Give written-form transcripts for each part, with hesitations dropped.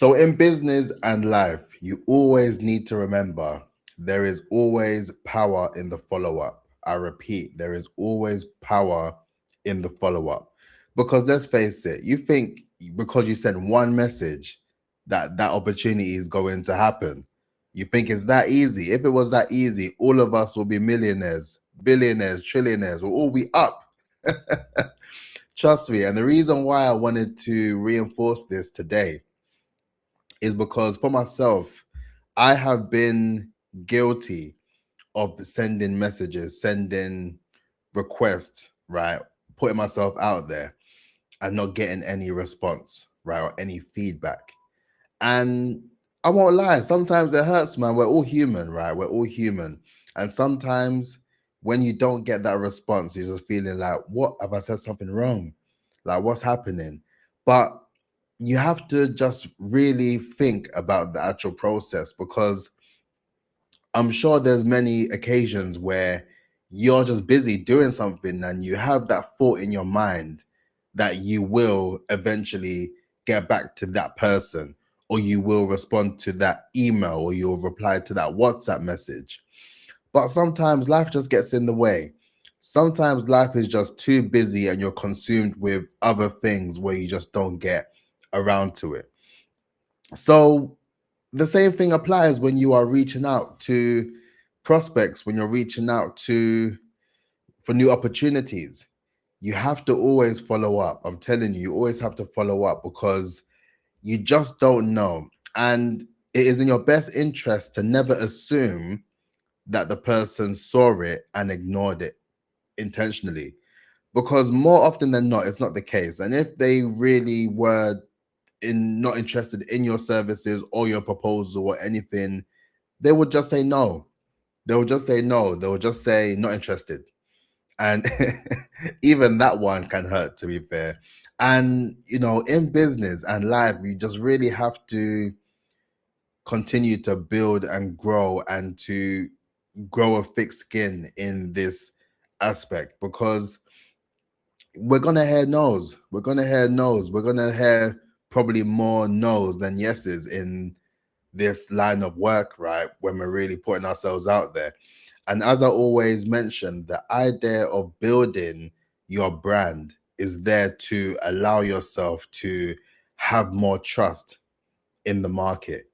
So, in business and life, you always need to remember there is always power in the follow up. I repeat, there is always power in the follow up. Because let's face it, you think because you sent one message that that opportunity is going to happen. You think it's that easy. If it was that easy, all of us will be millionaires, billionaires, trillionaires, we'll all be up. Trust me. And the reason why I wanted to reinforce this today is because for myself, I have been guilty of sending messages, sending requests, right? Putting myself out there and not getting any response, right? Or any feedback. And I won't lie, sometimes it hurts, man. We're all human, right? We're all human. And sometimes when you don't get that response, you're just feeling like, what have I said something wrong? Like, what's happening? But you have to just really think about the actual process because I'm sure there's many occasions where you're just busy doing something and you have that thought in your mind that you will eventually get back to that person or you will respond to that email or you'll reply to that WhatsApp message. But sometimes life just gets in the way. Sometimes life is just too busy and you're consumed with other things where you just don't get around to it. So the same thing applies when you are reaching out to prospects, when you're reaching out to for new opportunities. You have to always follow up. I'm telling you, you always have to follow up because you just don't know. And it is in your best interest to never assume that the person saw it and ignored it intentionally. Because more often than not, it's not the case. And if they really were not interested in your services or your proposal or anything, they would just say no. They will just say no. They will just say not interested. And even that one can hurt, to be fair. And in business and life, you just really have to continue to build and grow and to grow a thick skin in this aspect because we're gonna hear no's. We're gonna hear no's. We're gonna hear probably more no's than yeses in this line of work, right? When we're really putting ourselves out there. And as I always mention, the idea of building your brand is there to allow yourself to have more trust in the market,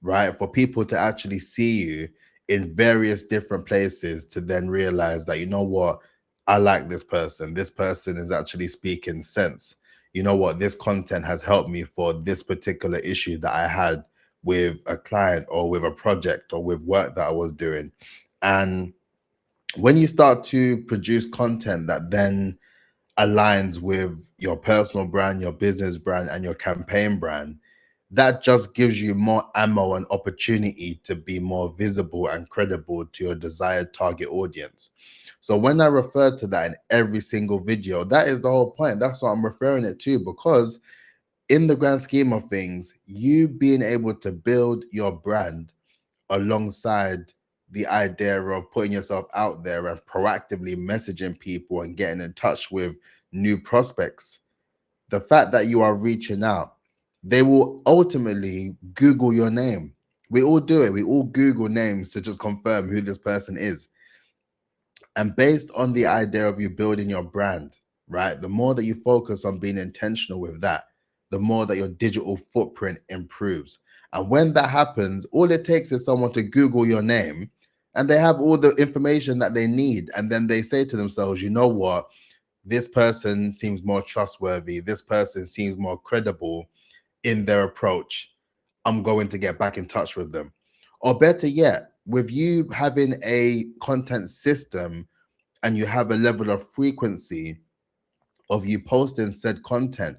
right? For people to actually see you in various different places to then realize that, you know what, I like this person. This person is actually speaking sense. You know what, this content has helped me for this particular issue that I had with a client or with a project or with work that I was doing. And when you start to produce content that then aligns with your personal brand, your business brand, and your campaign brand, that just gives you more ammo and opportunity to be more visible and credible to your desired target audience. So when I refer to that in every single video, that is the whole point. That's what I'm referring it to because in the grand scheme of things, you being able to build your brand alongside the idea of putting yourself out there and proactively messaging people and getting in touch with new prospects, the fact that you are reaching out, they will ultimately Google your name. We all do it. We all Google names to just confirm who this person is. And based on the idea of you building your brand, right? The more that you focus on being intentional with that, the more that your digital footprint improves. And when that happens, all it takes is someone to Google your name and they have all the information that they need. And then they say to themselves, you know what? This person seems more trustworthy. This person seems more credible in their approach. I'm going to get back in touch with them. Or better yet, with you having a content system and you have a level of frequency of you posting said content,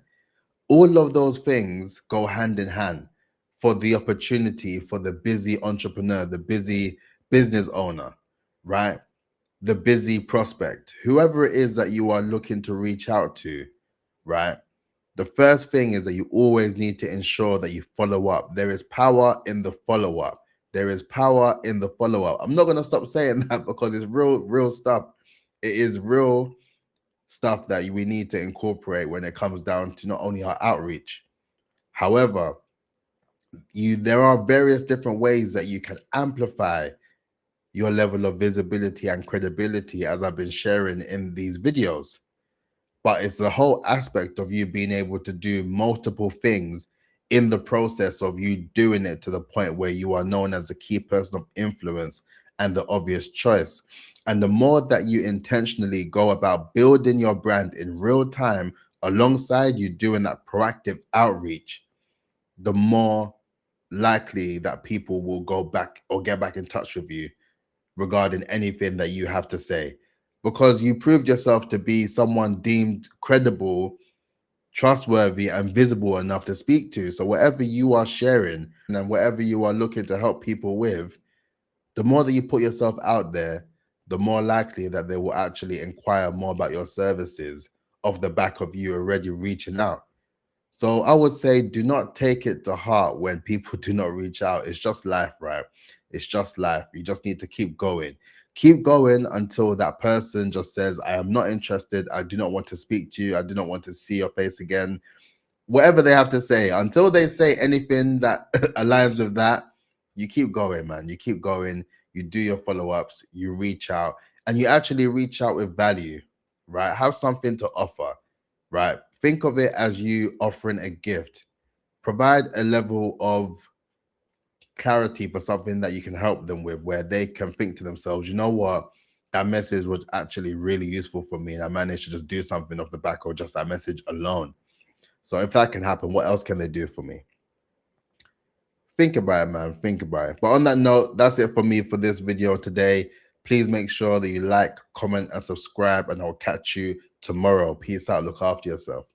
all of those things go hand in hand for the opportunity for the busy entrepreneur, the busy business owner, right? The busy prospect, whoever it is that you are looking to reach out to, right? The first thing is that you always need to ensure that you follow up. There is power in the follow up. There is power in the follow up. I'm not going to stop saying that because it's real stuff. It is real stuff that we need to incorporate when it comes down to not only our outreach. However, there are various different ways that you can amplify your level of visibility and credibility, as I've been sharing in these videos. But it's the whole aspect of you being able to do multiple things in the process of you doing it to the point where you are known as a key person of influence and the obvious choice. And the more that you intentionally go about building your brand in real time alongside you doing that proactive outreach, the more likely that people will go back or get back in touch with you regarding anything that you have to say, because you proved yourself to be someone deemed credible, trustworthy, and visible enough to speak to. So whatever you are sharing and whatever you are looking to help people with, the more that you put yourself out there, the more likely that they will actually inquire more about your services off the back of you already reaching out. So I would say do not take it to heart when people do not reach out. It's just life, right? It's just life. You just need to keep going. Keep going until that person just says, I am not interested. I do not want to speak to you. I do not want to see your face again. Whatever they have to say, until they say anything that aligns with that, you keep going, man. You keep going. You do your follow-ups. You reach out, and you actually reach out with value, right? Have something to offer, right? Think of it as you offering a gift. Provide a level of clarity for something that you can help them with, where they can think to themselves, you know what, that message was actually really useful for me, and I managed to just do something off the back of just that message alone. So if that can happen, what else can they do for me? Think about it, man. Think about it. But on that note, that's it for me for this video today. Please make sure that you like, comment, and subscribe, and I'll catch you tomorrow. Peace out. Look after yourself.